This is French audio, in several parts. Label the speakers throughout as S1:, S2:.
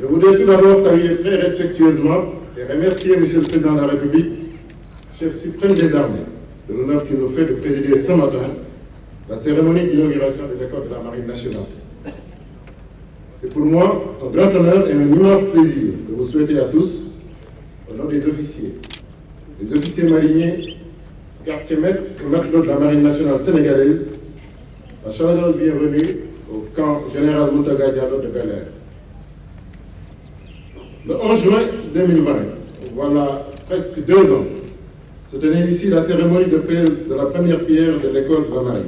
S1: Je voudrais tout d'abord saluer très respectueusement et remercier M. le Président de la République, chef suprême des armées, de l'honneur qu'il nous fait de présider ce matin la cérémonie d'inauguration de l'école de la Marine nationale. C'est pour moi un grand honneur et un immense plaisir de vous souhaiter à tous, au nom des officiers mariniers, quartiers-maîtres et matelots de la Marine nationale sénégalaise, la chaleureuse bienvenue au camp général Mountaga Diallo de Bel-Air. Le 11 juin 2020, voilà presque 2 ans, se tenait ici la cérémonie de pose de la première pierre de l'école de la Marine.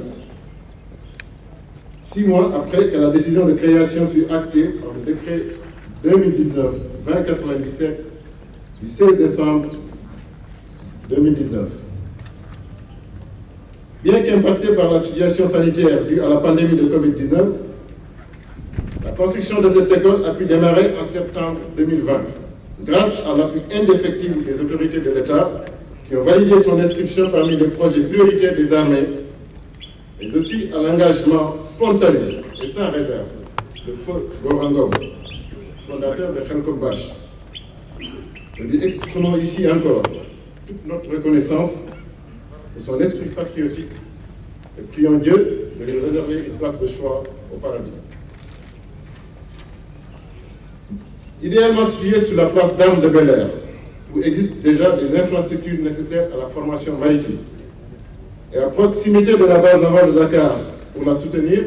S1: 6 mois après que la décision de création fut actée par le décret 2019-2097 du 16 décembre 2019. Bien qu'impactée par la situation sanitaire due à la pandémie de Covid-19, la construction de cette école a pu démarrer en septembre 2020, grâce à l'appui indéfectible des autorités de l'État qui ont validé son inscription parmi les projets prioritaires des armées, mais aussi à l'engagement spontané et sans réserve de Feu Gorangom, fondateur de Khelcom Bash. Nous lui exprimons ici encore toute notre reconnaissance de son esprit patriotique et prions Dieu de lui réserver une place de choix au paradis. Idéalement situé sur la place d'Armes de Bel-Air, où existent déjà des infrastructures nécessaires à la formation maritime, et à proximité de la base navale de Dakar pour la soutenir,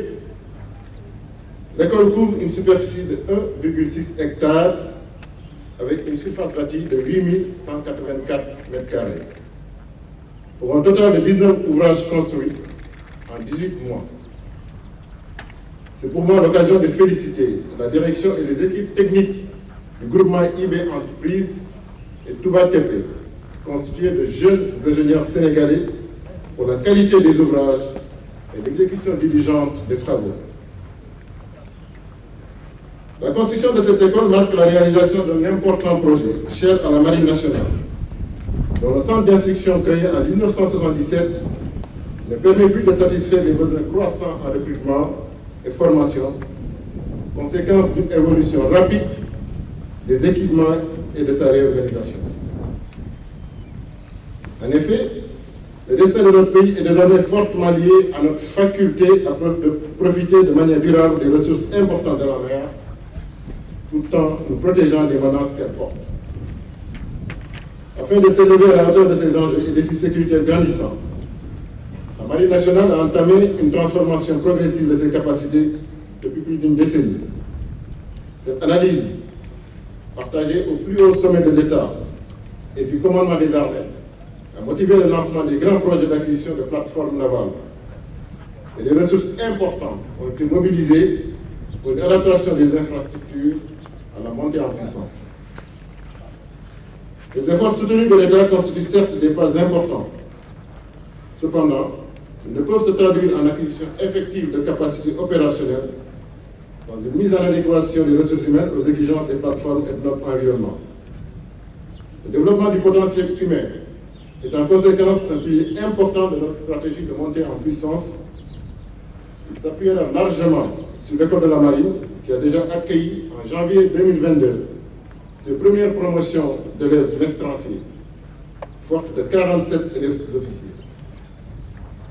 S1: l'école couvre une superficie de 1,6 hectares avec une surface bâtie de 8184 m², pour un total de 19 ouvrages construits en 18 mois. C'est pour moi l'occasion de féliciter la direction et les équipes techniques du groupement IB Entreprise et Touba TP, constitué de jeunes ingénieurs sénégalais pour la qualité des ouvrages et l'exécution diligente des travaux. La construction de cette école marque la réalisation d'un important projet cher à la Marine nationale, dont le centre d'instruction créé en 1977 ne permet plus de satisfaire les besoins croissants en recrutement et formation, conséquence d'une évolution rapide des équipements et de sa réorganisation. En effet, le destin de notre pays est désormais fortement lié à notre faculté à profiter de manière durable des ressources importantes de la mer, tout en nous protégeant des menaces qu'elle porte. Afin de s'élever à la hauteur de ces enjeux et défis sécuritaires grandissants, la Marine nationale a entamé une transformation progressive de ses capacités depuis plus d'une décennie. Cette analyse, partagée au plus haut sommet de l'État et du commandement des armées, a motivé le lancement des grands projets d'acquisition de plateformes navales. Et des ressources importantes ont été mobilisées pour l'adaptation des infrastructures à la montée en puissance. Ces efforts soutenus de l'État constituent certes des pas importants. Cependant, ils ne peuvent se traduire en acquisition effective de capacités opérationnelles sans une mise en adéquation des ressources humaines aux exigences des plateformes et de notre environnement. Le développement du potentiel humain est en conséquence un pilier important de notre stratégie de montée en puissance. Il s'appuiera largement sur l'école de la Marine, qui a déjà accueilli en janvier 2022 ses premières promotions d'élèves maestranciers, forte de 47 élèves sous-officiers,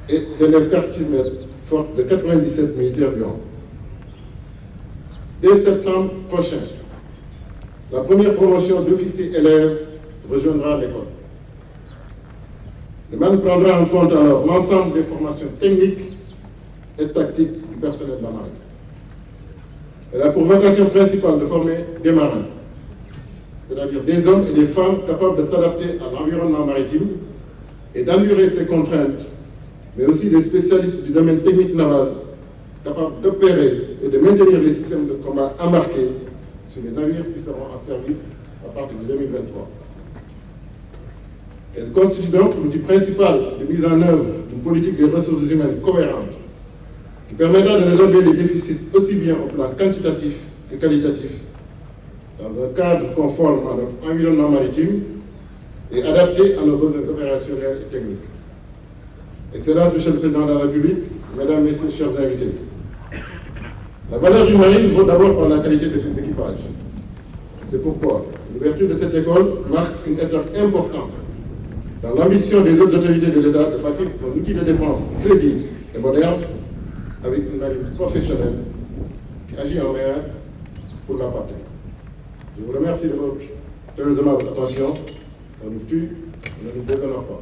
S1: et d'élèves quartiers-maîtres, forte de 97 militaires du rang. Dès septembre prochain, la première promotion d'officiers élèves rejoindra l'école. Le MAN prendra en compte alors l'ensemble des formations techniques et tactiques du personnel de la Marine. Elle a pour vocation principale de former des marins, c'est-à-dire des hommes et des femmes capables de s'adapter à l'environnement maritime et d'endurer ses contraintes, mais aussi des spécialistes du domaine technique naval capables d'opérer et de maintenir les systèmes de combat embarqués sur les navires qui seront en service à partir de 2023. Elle constitue donc l'outil principal de mise en œuvre d'une politique des ressources humaines cohérente qui permettra de résorber les déficits aussi bien au plan quantitatif que qualitatif, dans un cadre conforme à notre environnement maritime et adapté à nos besoins opérationnels et techniques. Excellence, Monsieur le Président de la République, Mesdames, Messieurs, chers invités. La valeur d'une marine vaut d'abord par la qualité de ses équipages. C'est pourquoi l'ouverture de cette école marque une étape importante dans l'ambition des autres autorités de l'État de bâtir un outil de défense crédible et moderne avec une marine professionnelle qui agit en mer pour la patrie. Je vous remercie de votre très aimable attention. On nous tue, on ne nous déshonore pas.